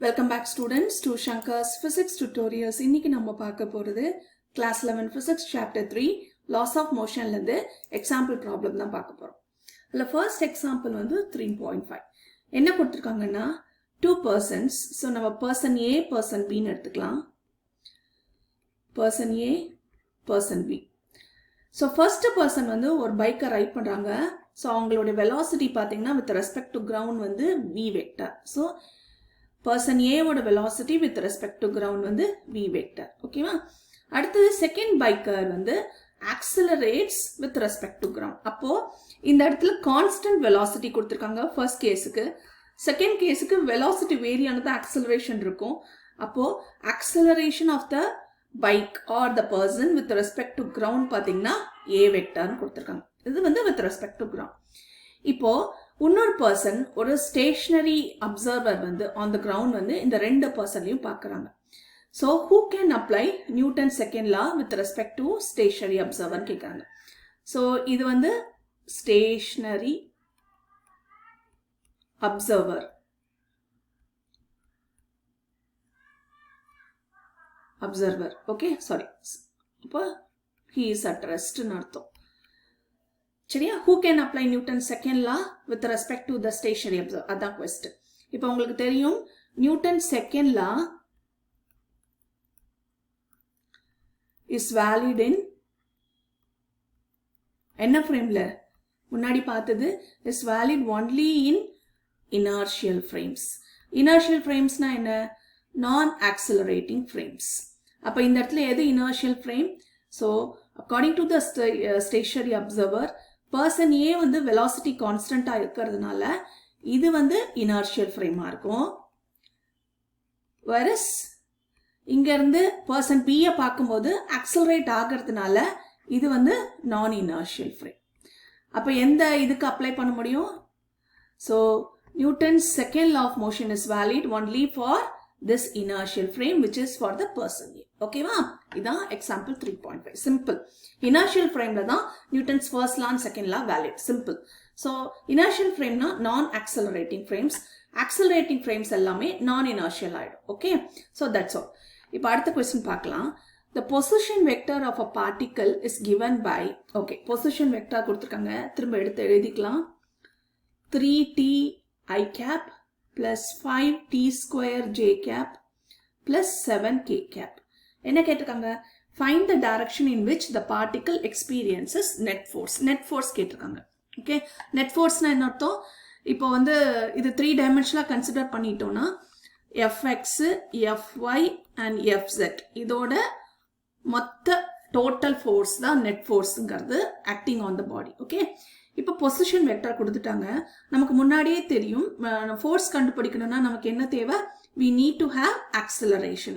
Welcome back students to Shankar's Physics Tutorials. இன்னைக்கு நம்ம பார்க்க போறது Class 11 Physics Chapter 3 Laws of Motion ல example problem தான் பார்க்க போறோம். அதுல first example 3.5. என்ன கொடுத்திருக்காங்கன்னா two persons. So நம்ம person A, person B ன்னு எடுத்துக்கலாம். Person A, person B. So first person ஒரு பைக்கை ரைட் பண்றாங்க. So அவங்களோட velocity பாத்தீங்கன்னா with respect to ground v vector. So person A ஓட velocity with respect to ground v vector. ஓகேவா? அடுத்தது second biker accelerates with respect to ground. அப்போ இந்த இடத்துல constant velocity கொடுத்திருக்காங்க first கேஸுக்கு. second கேஸுக்கு velocity vary ஆனது acceleration இருக்கும். அப்போ acceleration of the bike or the person with respect to ground பாத்தீங்கன்னா A vector கொடுத்திருக்காங்க. இது with respect to ground. இப்போ இன்னொரு பர்சன் ஒரு stationary observer on the ground இந்த ரெண்டு பர்சன்லையும் பார்க்குறாங்க. So who can apply Newton's second law with respect to stationary observer கேட்குறாங்க. ஸோ இது ஸ்டேஷனரி அப்சர்வர் ஓகே சாரி இப்போ he is at rest ன்னு அர்த்தம். சரியா? who can apply Newton's second law with respect to the stationary observer? அதான் question. இப்போ உங்களுக்கு தெரியும் Newton's second law is valid in என்ன frameல? முன்னாடி பார்த்தது is valid only in inertial frames. Inertial framesனா என்ன? non-accelerating frames. அப்போ இந்த இடத்துல எது inertial frame? So according to the stationary observer, person A velocity constant இருக்கிறதுனால இது inertial frame இருக்கும். whereas இங்க இருந்து person B பார்க்கும்போது accelerate ஆகிறதுனால இது non inertial frame. அப்ப எந்த இதுக்கு அப்ளை பண்ண முடியும்? So Newton's second law of motion is valid only for this inertial frame which is for the person A. Okay va? இதான் example 3.5. Simple. Inertial frame la தான் Newton's first law and second law valid. Simple. So inertial frame na non-accelerating frames. Accelerating frames எல்லாமே non-inertial ஆயிடும். Okay? So that's all. இப்போ அடுத்த question பார்க்கலாம். The position vector of a particle is given by, okay, position vector கொடுத்திருக்காங்க. திரும்ப எடுத்து எழுதிக்கலாம். 3t I cap plus 5t square j cap plus 7k cap. என்ன கேட்டிருக்காங்க? Find the direction in which the particle experiences net force. Net force கேட்டிருக்காங்க. Okay, net forceனா என்ன அர்த்தம்? இப்போ இது 3 dimensional கன்சிடர் பண்ணிட்டோம்னா fx, fy and fz இதோட மொத்த total force தான் net forceங்கிறது acting on the body. Okay, இப்போ பொசிஷன் வெக்டர் கொடுத்துட்டாங்க. நமக்கு முன்னாடியே தெரியும் ஃபோர்ஸ் கண்டுபிடிக்கணும்னா நமக்கு என்ன தேவை? we need to have acceleration.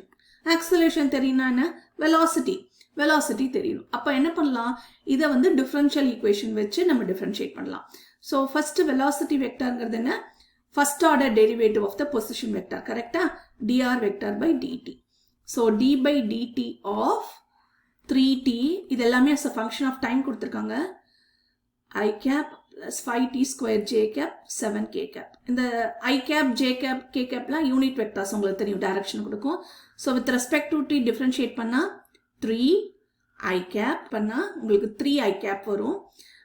acceleration தெரியும்னா என்ன? velocity தெரியணும். அப்ப என்ன பண்ணலாம்? இதை differential equation வச்சு நம்ம differentiate பண்ணலாம். so first velocity vectorங்கிறது என்ன? first order derivative of the position vector. கரெக்டா? dr vector by dt. so d by dt of 3t இது எல்லாமே as a function of time கொடுத்திருக்காங்க. I cap plus 5t square j cap 7k cap. இந்த I cap, j cap, k cap லாம் unit vectors உங்களுக்கு தெரியும், direction கொடுக்கும். So with respect to t differentiate பண்ணா 3 I cap பண்ணா உங்களுக்கு 3 I cap வரும்.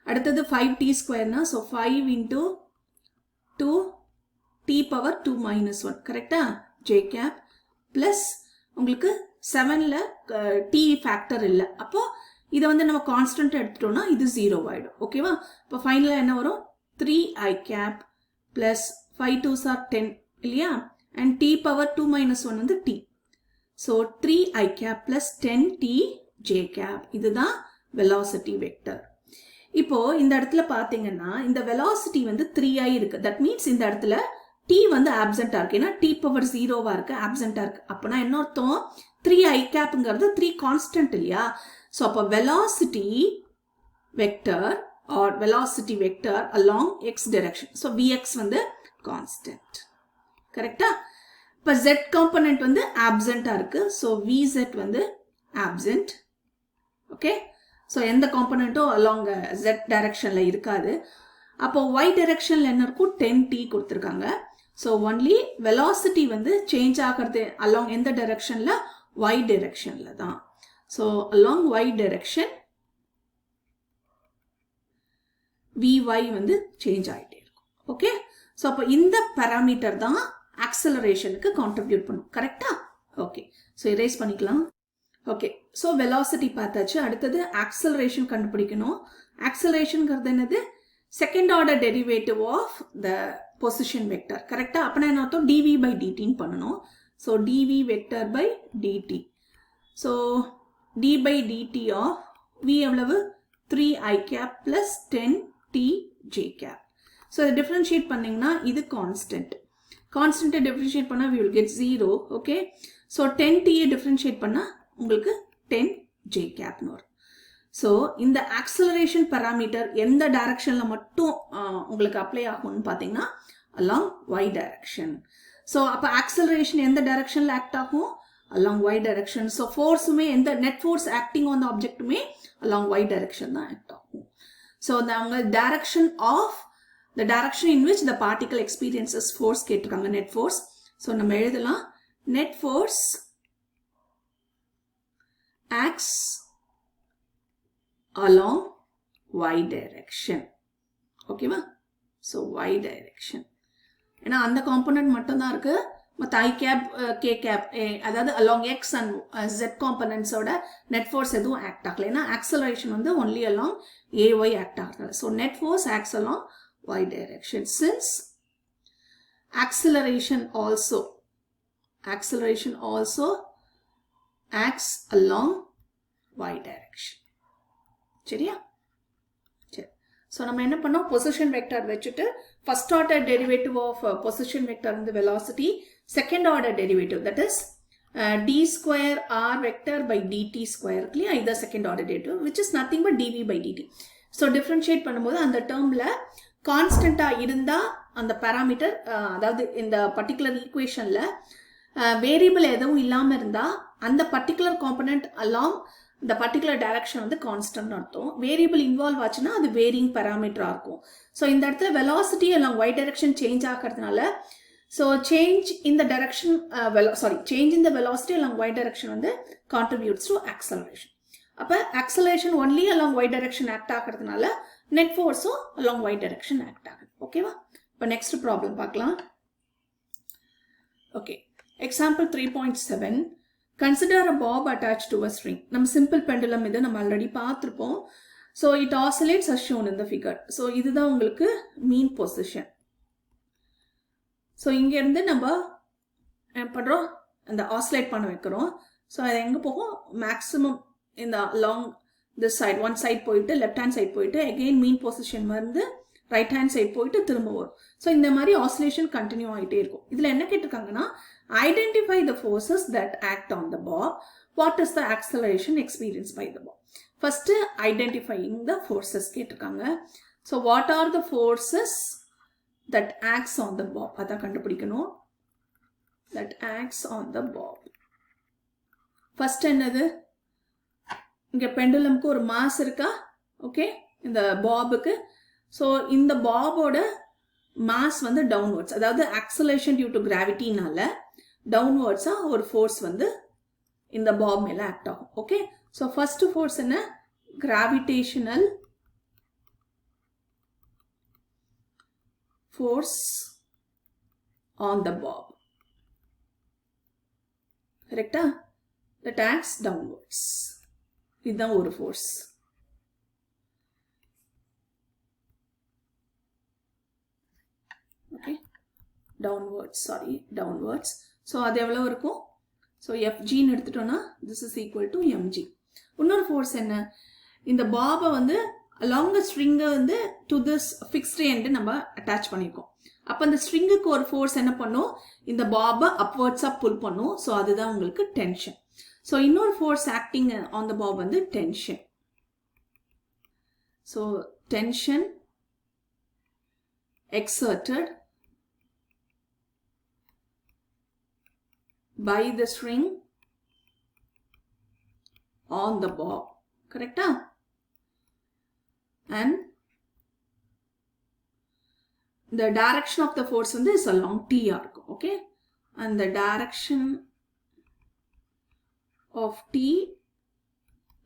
அடுத்தது 5t square னா so 5 into 2 t power 2 minus 1. கரெக்டா? j cap plus உங்களுக்கு 7ல t factor இல்ல. அப்போ இதை நம்ம கான்ஸ்டன்ட் எடுத்துட்டோம்னா இது 0 ஆயிடும். ஓகேவா? இப்போ ஃபைனலாக என்ன வரும்? 3i cap plus 5 2s are 10 இல்லையா? and t power 2 minus 1 t. so 3i cap plus 10t j cap இதுதான் velocity vector. இப்போ இந்த இடத்துல பார்த்தீங்கன்னா இந்த velocity 3i இருக்கு. that means இந்த இடத்துல t absent இருக்கு. ஏன்னா t power 0வா இருக்கு, absent இருக்கு. அப்பனா என்ன அர்த்தம்? 3i capங்கிறது 3 constant இல்லையா? so அப்ப velocity vector or velocity vector along x direction. so vx constant. கரெக்டா? இப்ப z component absent இருக்கு. so vz absent. okay? so எந்த component along z directionல இருக்காது. அப்போ y directionல என்ன இருக்கும்? 10t கொடுத்திருக்காங்க. So only velocity வந்து change ஆகிறது along எந்த directionல y directionல தான். So along y direction vy வந்து change ஆயிட்டே இருக்கும். ஓகே, ஸோ அப்போ இந்த பேராமீட்டர் தான் ஆக்சலரேஷனுக்கு கான்ட்ரிபியூட் பண்ணும். கரெக்டா? ஓகே, ஸோ எரேஸ் பண்ணிக்கலாம். ஓகே, ஸோ வெலாசிட்டி பார்த்தாச்சு. அடுத்தது ஆக்சலரேஷன் கண்டுபிடிக்கணும். ஆக்சலரேஷன்ங்கிறது என்னது? Second order derivative of the position vector. கரெக்டா? அப்படின்னா என்ன அர்த்தம்? dv by dt பண்ணணும். So dv vector by dt. So d by dt of v எவ்வளவு? 3i cap plus 10t j cap. So இதை டிஃப்ரென்ஷியேட் பண்ணிங்கன்னா இது கான்ஸ்டன்ட். கான்ஸ்டன்ட்டை டிஃப்ரென்ஷியேட் பண்ணால் we will get 0. Okay, so 10t differentiate பண்ணால் உங்களுக்கு 10 j capனு வரும். ஸோ இந்த ஆக்சலரேஷன் பேராமீட்டர் எந்த டைரக்ஷனில் மட்டும் உங்களுக்கு அப்ளை ஆகும்னு பார்த்தீங்கன்னா அலாங் y டைரக்ஷன். ஸோ அப்போ ஆக்சலரேஷன் எந்த டைரக்ஷனில் ஆக்ட் ஆகும்? Along y direction. ஸோ ஃபோர்ஸுமே எந்த net force acting on the ஆப்ஜெக்ட்டுமே அலாங் y டைரக்ஷன் தான் ஆக்ட் ஆகும். ஸோ அவங்க direction of the direction in which the particle experiences force கேட்டிருக்காங்க, net force. So நம்ம எழுதலாம் net force acts along y direction. ஓகேவா? So y direction. ஏன்னா அந்த காம்பனன்ட் மட்டும் தான் இருக்கு. மற்ற i cap k cap அதாவது along x and z காம்பனன்ட்ஸோட net force எதுவும் ஆக்ட் ஆகல. ஏன்னா acceleration வந்து only along ay ஆக்ட் ஆகுது. So net force acts along y direction. Since acceleration also acts along y direction. சரியா? சரி, ஸோ நம்ம என்ன பண்ணோம்? பொசிஷன் வெக்டர் வச்சுட்டு first order derivative of position vector வந்து velocity, second order derivative that is d square r vector by dt square இல்லையா? இதான் second order derivative which is nothing but dv by dt. So differentiate பண்ணும்போது அந்த டேர்மில் கான்ஸ்டண்ட்டாக இருந்தால் அந்த parameter, அதாவது இந்த பர்டிகுலர் ஈக்குவேஷனில் வேரியபிள் எதுவும் இல்லாமல் இருந்தால் அந்த பர்டிகுலர் காம்பனண்ட் அலாங் இந்த பர்டிகுலர் டைரக்ஷன் வந்து கான்ஸ்டன்ட் அர்த்தம். வேரியபிள் இன்வால்வ் ஆச்சுன்னா அது வேரியிங் பேராமீட்டராக இருக்கும். ஸோ இந்த இடத்துல velocity along y direction change ஆகிறதுனால so change in the direction change in the velocity along y direction வந்து கான்ட்ரிபியூட்ஸ் டு ஆக்சலரேஷன். அப்போ acceleration only along y direction act ஆகிறதுனால நெட் ஃபோர்ஸும் அலாங் y டைரக்ஷன் ஆக்ட் ஆகுது. ஓகேவா? இப்போ next problem பார்க்கலாம். Okay, example 3.7. Consider a pop attach to a string. நம்ம simple pendulum இது நம்ம ஆல்ரெடி பார்த்துருப்போம். So it oscillates as shown in the figure. So இதுதான் உங்களுக்கு மீன் பொசிஷன். ஸோ இங்கேருந்து நம்ம என்ன பண்ணுறோம்? அந்த ஆசிலேட் பண்ண வைக்கிறோம். ஸோ அது எங்கே போகும்? மேக்ஸிமம் இந்த long this side one side போயிட்டு லெஃப்ட் ஹேண்ட் சைட் போயிட்டு அகெயின் மீன் பொசிஷன் வந்து ரைட் ஹேண்ட் சைட் போயிட்டு திரும்ப வரும். ஸோ இந்த மாதிரி ஆசிலேஷன் கண்டினியூ ஆகிட்டே இருக்கும். இதில் என்ன கேட்டிருக்காங்கன்னா identify the forces that act on the bob, what is the acceleration experience by the bob. First identifying the forces கேட்டிருக்காங்க. So what are the forces that acts on the bob, அதான் கண்டுபிடிக்கணும். That acts on the bob. First என்னது? இங்கே பெண்டுலம்க்கு ஒரு mass இருக்கா? Okay, இந்த பாபுக்கு. So இந்த பாபோட மாஸ் வந்து டவுன்வர்ட்ஸ், அதாவது ஆக்சலேஷன் டியூ டு கிராவிட்டினால டவுன்வர்ட்ஸாக ஒரு ஃபோர்ஸ் வந்து இந்த பாப் மேலே ஆக்ட் ஆகும். ஓகே, ஸோ ஃபர்ஸ்ட் ஃபோர்ஸ் என்ன? Gravitational force on the bob. கரெக்டா? That acts downwards. இதுதான் ஒரு ஃபோர்ஸ். Okay, downwards. ஸோ அது எவ்வளோ இருக்கும்? ஸோ எஃப்ஜின்னு எடுத்துட்டோம்னா this is equal to MG. இன்னொரு ஃபோர்ஸ் என்ன? இந்த பாபை வந்து அலாங் த ஸ்ட்ரிங்கை வந்து டு திஸ் ஃபிக்ஸ்டு எண்டு நம்ம அட்டாச் பண்ணியிருக்கோம். அப்போ அந்த ஸ்ட்ரிங்குக்கு ஒரு ஃபோர்ஸ் என்ன பண்ணும்? இந்த பாபை அப்வர்ட்ஸாக புல் பண்ணும். ஸோ அதுதான் உங்களுக்கு டென்ஷன். ஸோ இன்னொரு force acting on the bob வந்து tension. So tension exerted by the string on the bob. Correct? And the direction of the force வந்து is along T இருக்கும். Okay, and the direction of T,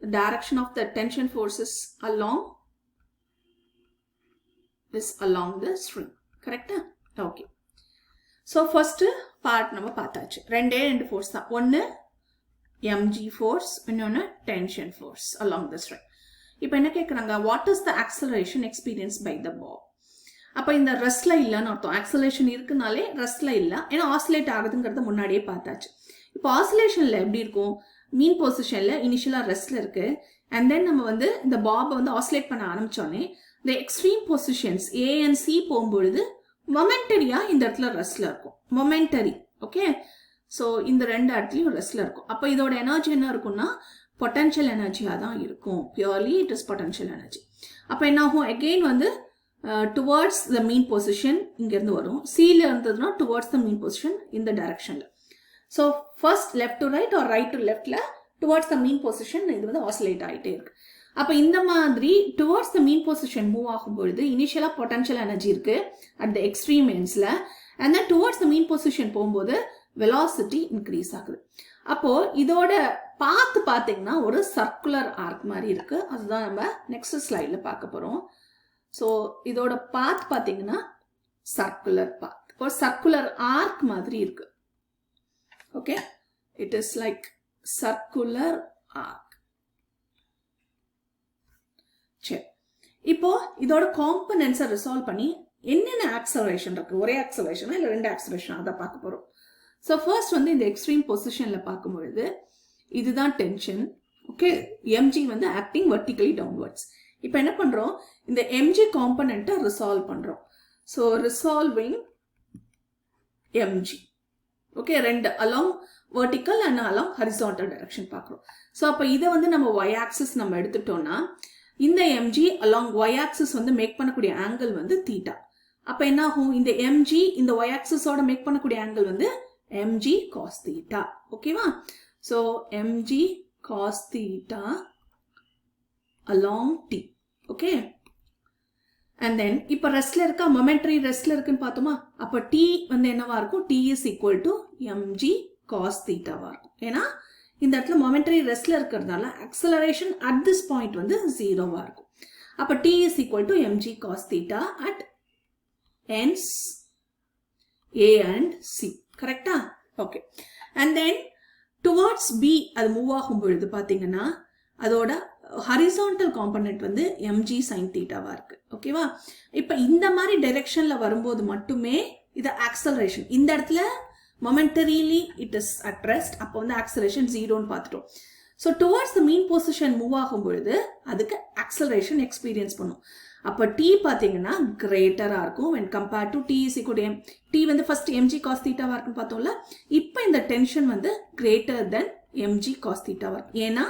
the direction of the tension force is along the string. Correct? Okay. So first part நம்ம பார்த்தாச்சு. ரெண்டே force தான். ஒன்னு mg force, இன்னொன்னு tension force along the string. இப்போ என்ன கேக்குறாங்க, what is the acceleration experienced by the bob? அப்ப இந்த ரெஸ்ட்ல இல்லன்னு அர்த்தம். ஆக்சலரேஷன் இருக்குனாலே ரெஸ்ட்ல இல்ல, ஏன்னா ஆசிலேட் ஆகுதுங்கிறத முன்னாடியே பார்த்தாச்சு. இப்போ ஆசிலேஷன்ல எப்படி இருக்கும், மீன் பொசிஷன்ல இனிஷியலா ரெஸ்ட்ல இருக்கு, அண்ட் தென் நம்ம வந்து இந்த பாபை வந்து ஆசிலேட் பண்ண ஆரம்பிச்சோடனே இந்த extreme positions A and C போகும்பொழுது மொமெண்டரியா இந்த இடத்துல ரெஸ்ட்ல இருக்கும். மொமெண்டரி. ஓகே, ஸோ இந்த ரெண்டு இடத்துலையும் ரெஸ்ட்ல இருக்கும். அப்போ இதோட எனர்ஜி என்ன இருக்கும்னா பொட்டன்ஷியல் எனர்ஜியா தான் இருக்கும். Purely it is potential energy. அப்போ என்ன ஆகும், அகெயின் வந்து டுவர்ட்ஸ் த மீன் பொசிஷன் இங்கேருந்து வரும். சியில் இருந்ததுன்னா டுவர்ட்ஸ் த மீன் பொசிஷன் இந்த டைரக்ஷனில். So first left to right or right to லெஃப்டில் டுவர்ட்ஸ் த மீன் பொசிஷன் இது வந்து ஆசிலேட் ஆகிட்டே இருக்கு. அப்போ இந்த மாதிரி towards the mean position move ஆகும்பொழுது இனிஷியலாக பொட்டன்ஷியல் எனர்ஜி இருக்கு அட் த எக்ஸ்ட்ரீம் எண்ட்ஸில், and then towards the mean position போகும்போது வெலாசிட்டி இன்க்ரீஸ் ஆகுது. அப்போ இதோட பாத் பார்த்தீங்கன்னா ஒரு சர்க்குலர் ஆர்க் மாதிரி இருக்கு. அதுதான் நம்ம நெக்ஸ்ட் ஸ்லைடில் பார்க்க போகிறோம். ஸோ இதோட பாத் பார்த்தீங்கன்னா சர்க்குலர் பாத், ஒரு சர்க்குலர் ஆர்க் மாதிரி இருக்கு. Okay, it is like circular arc. சரி, இப்போ இதோட காம்பனன்ட்ஸை ரிசால்வ் பண்ணி என்னென்ன ஆக்சலரேஷன் இருக்கு, ஒரே ஆக்சலரேஷனா இல்லை ரெண்டு ஆக்சலரேஷன், அதை பார்க்க போறோம். ஸோ ஃபர்ஸ்ட் வந்து இந்த எக்ஸ்ட்ரீம் பொசிஷன்ல பார்க்கும்பொழுது இதுதான் டென்ஷன். ஓகே, எம்ஜி வந்து ஆக்டிங் வெர்டிகலி டவுன்வர்ட்ஸ். இப்போ என்ன பண்றோம், இந்த எம்ஜி காம்பனண்ட்டை ரிசால்வ் பண்றோம். So resolving mg. ஓகே, ரெண்டு along vertical and along horizontal direction பார்க்குறோம். ஸோ அப்போ இதை வந்து நம்ம ஒய் ஆக்சிஸ் நம்ம எடுத்துட்டோம்னா இந்த எம்ஜி அலாங் ஒய் ஆக்சிஸ் வந்து மேக் பண்ணக்கூடிய ஆங்கிள் வந்து தீட்டா. அப்போ என்ன ஆகும், இந்த எம்ஜி இந்த ஒய் ஆக்சிஸோட மேக் பண்ணக்கூடிய ஆங்கிள் வந்து எம்ஜி காஸ் தீட்டா. ஓகேவா? So mg cos theta along T. Okay, and then இப்போ ரெஸ்ட்ல இருக்கா, மொமெண்டரி ரெஸ்ட்ல இருக்குன்னு பார்த்தோமா, அப்போ T வந்து என்னவா இருக்கும், T is equal to mg cos theta வா இருக்கும். ஏன்னா இந்த இடத்துல மொமெண்டரி ரெஸ்ட்ல இருக்கிறதுனால acceleration at this point வந்து 0 வா இருக்கும். அப்போ T is equal to mg cos theta at ends A and C. கரெக்டா? Okay, and then towards B அது மூவ் ஆகும் பொழுது பார்த்தீங்கன்னா அதோட ஹரிசான்டல் காம்பனன்ட் வந்து mg sin தீட்டாவா இருக்கு. ஓகேவா? இப்போ இந்த மாதிரி டைரக்ஷன்ல வரும்போது மட்டுமே இது ஆக்சலரேஷன். இந்த இடத்துல மொமெண்டரிலி இட் இஸ் அட் ரெஸ்ட், அப்போ வந்து ஆக்சலரேஷன் 0ன்னு பார்த்துட்டோம். So towards the mean position move ஆகும் பொழுது அதுக்கு ஆக்சலரேஷன் எக்ஸ்பீரியன்ஸ் பண்ணும். அப்போ T பார்த்தீங்கன்னா கிரேட்டராக இருக்கும் when compared to T is equal to M. T வந்து ஃபர்ஸ்ட் mg cos தீட்டாவா இருக்குன்னு பார்த்தோம்ல, இப்போ இந்த டென்ஷன் வந்து கிரேட்டர் தென் mg cos தீட்டாவா இருக்கும். ஏன்னா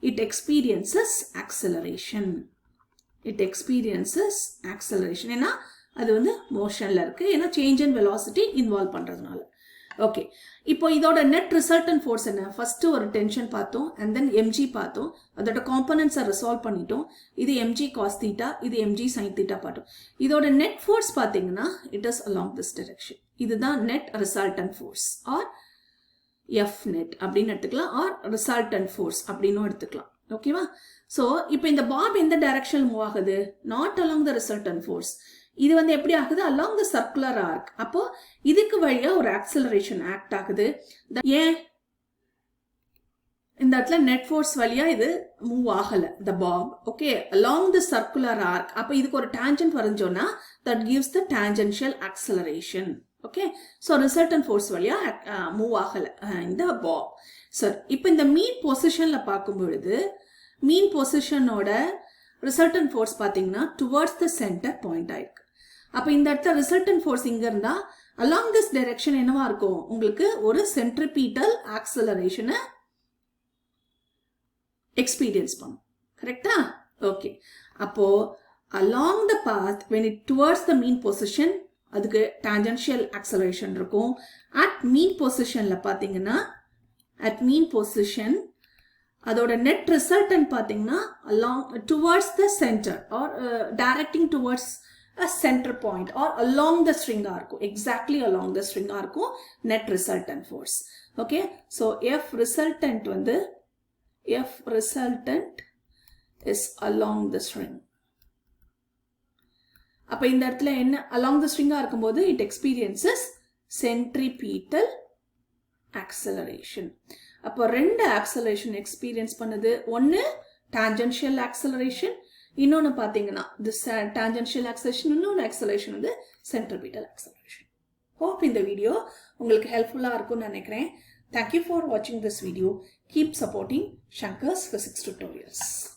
it experiences acceleration. It experiences acceleration. ஏன்னா அது வந்து மோஷன்ல இருக்கு, ஏன்னா சேஞ்ச் இன் வெலாசிட்டி இன்வால்வ் பண்றதுனால. ஓகே, இப்போ இதோட நெட் ரிசல்டன்ட் ஃபோர்ஸ் என்ன, ஃபர்ஸ்ட் ஒரு டென்ஷன் பார்த்தோம் அண்ட் தென் எம்ஜி பார்த்தோம், அதோட காம்பனன்ட்ஸை ரிசால்வ் பண்ணிட்டோம். இது எம்ஜி காஸ் தீட்டா, இது எம்ஜி சைன் தீட்டா பார்த்தோம். இதோட நெட் ஃபோர்ஸ் பார்த்தீங்கன்னா it is along this direction. இதுதான் net resultant force or F net அப்படின்னு எடுத்துக்கலாம், ஆர் ரிசல்டன்ட் ஃபோர்ஸ் அப்படின்னும் எடுத்துக்கலாம். ஓகேவா? ஸோ இப்போ இந்த பாப் எந்த டைரக்ஷன் மூவ் ஆகுது, not along the resultant force. இது வந்து எப்படி ஆகுது, அலாங் த சர்க்குலர் ஆர்க். அப்போ இதுக்கு வழியா ஒரு ஆக்சலரேஷன் ஆக்ட் ஆகுது. ஏன் இந்த இடத்துல நெட் ஃபோர்ஸ் வழியா இது மூவ் ஆகல the bob. Okay, along the circular arc. அப்போ இதுக்கு ஒரு டான்ஜென்ட் வரைஞ்சோம்னா that gives the tangential acceleration. Okay, so resultant force வழியா மூவ் ஆகல இந்த பாப். சரி, இப்போ இந்த மீன் பொசிஷன்ல பார்க்கும் பொழுது மீன் பொசிஷனோட ரிசல்டன்ட் ஃபோர்ஸ் பார்த்தீங்கன்னா டுவர்ட்ஸ் த சென்டர் பாயிண்ட் ஆயிருக்கு. அப்போ இந்த இடத்துல ரிசல்டன்ட் ஃபோர்ஸ் இங்க இருந்தா அலாங் திஸ் டைரக்ஷன் என்னவா இருக்கும், உங்களுக்கு ஒரு சென்ட்ரிபீட்டல் ஆக்சலரேஷனை எக்ஸ்பீரியன்ஸ் பண்ணும். கரெக்டா? ஓகே, அப்போ along the path when it towards the mean position அதுக்கு டான்ஜென்ஷியல் ஆக்சலரேஷன் இருக்கும். அட் மீன் பொசிஷன்ல பார்த்தீங்கன்னா அட் மீன் பொசிஷன் அதோட நெட் ரிசல்டன்ட் பார்த்தீங்கன்னா along towards the center or directing towards a center point or along the string இருக்கும், exactly along the string இருக்கும் net resultant force. Okay, so F resultant வந்து F resultant is along the string. அப்ப இந்த இடத்துல என்ன along the string இருக்கும்போது it experiences centripetal acceleration. அப்போ ரெண்டு acceleration experience பண்ணுது. ஒன்னு tangential acceleration, இன்னொன்னு பாத்தீங்கன்னா this tangential acceleration, இன்னொன்னு acceleration வந்து centripetal acceleration. Hope இந்த வீடியோ உங்களுக்கு ஹெல்ப்ஃபுல்லா இருக்கும்னு நினைக்கிறேன். Thank you for watching this video. Keep supporting Shankar's Physics Tutorials.